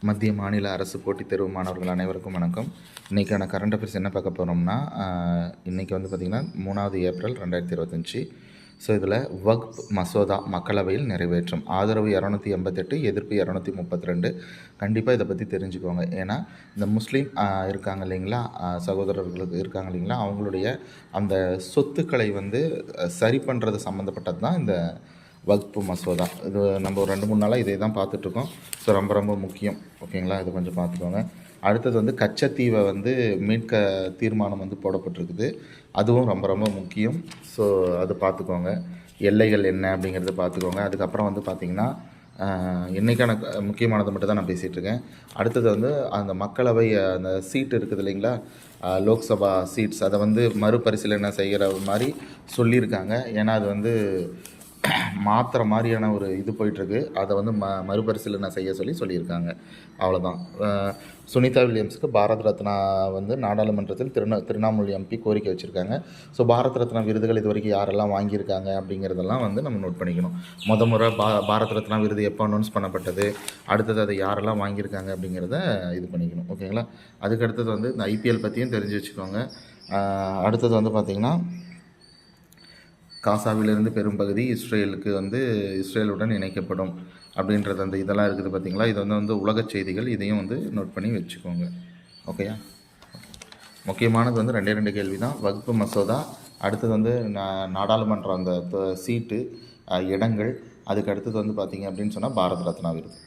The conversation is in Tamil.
மத்திய மாநில அரசு போட்டித் தேர்வு மாணவர்கள் அனைவருக்கும் வணக்கம். இன்றைக்கான கரண்ட் அஃபேர்ஸ் என்ன பார்க்க போகிறோம்னா, இன்றைக்கி வந்து பார்த்திங்கன்னா 3 ஏப்ரல் 2025. ஸோ இதில் வக்ஃப் மசோதா மக்களவையில் நிறைவேற்றம். ஆதரவு 288, எதிர்ப்பு 232. கண்டிப்பாக இதை பற்றி தெரிஞ்சுக்கோங்க. ஏன்னா இந்த முஸ்லீம் இருக்காங்க இல்லைங்களா, சகோதரர்களுக்கு இருக்காங்க இல்லைங்களா, அவங்களுடைய அந்த சொத்துக்களை வந்து சரி பண்ணுறது சம்மந்தப்பட்டது தான் இந்த வக்ஃபு மசோதா. இது நம்ம ஒரு 2-3 நாளாக இதே தான் பார்த்துட்ருக்கோம். ஸோ ரொம்ப ரொம்ப முக்கியம். ஓகேங்களா, இது கொஞ்சம் பார்த்துக்கோங்க. அடுத்தது வந்து கச்சத்தீவை வந்து மீட்க தீர்மானம் வந்து போடப்பட்டிருக்குது. அதுவும் ரொம்ப ரொம்ப முக்கியம். ஸோ அது பார்த்துக்கோங்க. எல்லைகள் என்ன அப்படிங்கிறத பார்த்துக்கோங்க. அதுக்கப்புறம் வந்து பார்த்திங்கன்னா, இன்றைக்கான முக்கியமானதை மட்டும் தான் நான் பேசிகிட்ருக்கேன். அடுத்தது வந்து அந்த மக்களவை அந்த சீட்டு இருக்குது இல்லைங்களா, லோக்சபா சீட்ஸ், அதை வந்து மறுபரிசீலனை செய்கிற மாதிரி சொல்லியிருக்காங்க. ஏன்னா அது வந்து மாற்றுற மாதிரியான ஒரு இது போயிட்டுருக்கு. அதை வந்து மறுபரிசீலனை செய்ய சொல்லியிருக்காங்க. அவ்வளோதான். சுனிதா வில்லியம்ஸுக்கு பாரத் ரத்னா வந்து நாடாளுமன்றத்தில் திரிணாமுல் எம்பி கோரிக்கை வச்சுருக்காங்க. ஸோ பாரத் ரத்னா விருதுகள் இது வரைக்கும் யாரெல்லாம் வாங்கியிருக்காங்க அப்படிங்கிறதெல்லாம் வந்து நம்ம நோட் பண்ணிக்கணும். முறை பாரத் ரத்னா விருது எப்போ அனௌன்ஸ் பண்ணப்பட்டது, அடுத்தது அதை யாரெல்லாம் வாங்கியிருக்காங்க அப்படிங்கிறத இது பண்ணிக்கணும். ஓகேங்களா. அதுக்கு அடுத்தது வந்து இந்த ஐபிஎல் பற்றியும் தெரிஞ்சு வச்சுக்கோங்க. அடுத்தது வந்து பார்த்திங்கன்னா, காசாவிலிருந்து பெரும்பகுதி இஸ்ரேலுடன் இணைக்கப்படும் அப்படின்றது அந்த இதெல்லாம் இருக்குது பார்த்திங்களா. இது வந்து உலக செய்திகள். இதையும் வந்து நோட் பண்ணி வச்சுக்கோங்க. ஓகேயா. முக்கியமானது வந்து 2 கேள்வி தான். வக்ஃபு மசோதா, அடுத்தது வந்து நாடாளுமன்றம் அந்த சீட்டு இடங்கள், அதுக்கு அடுத்தது வந்து பார்த்திங்க அப்படின்னு சொன்னால் பாரத் ரத்னா விருது.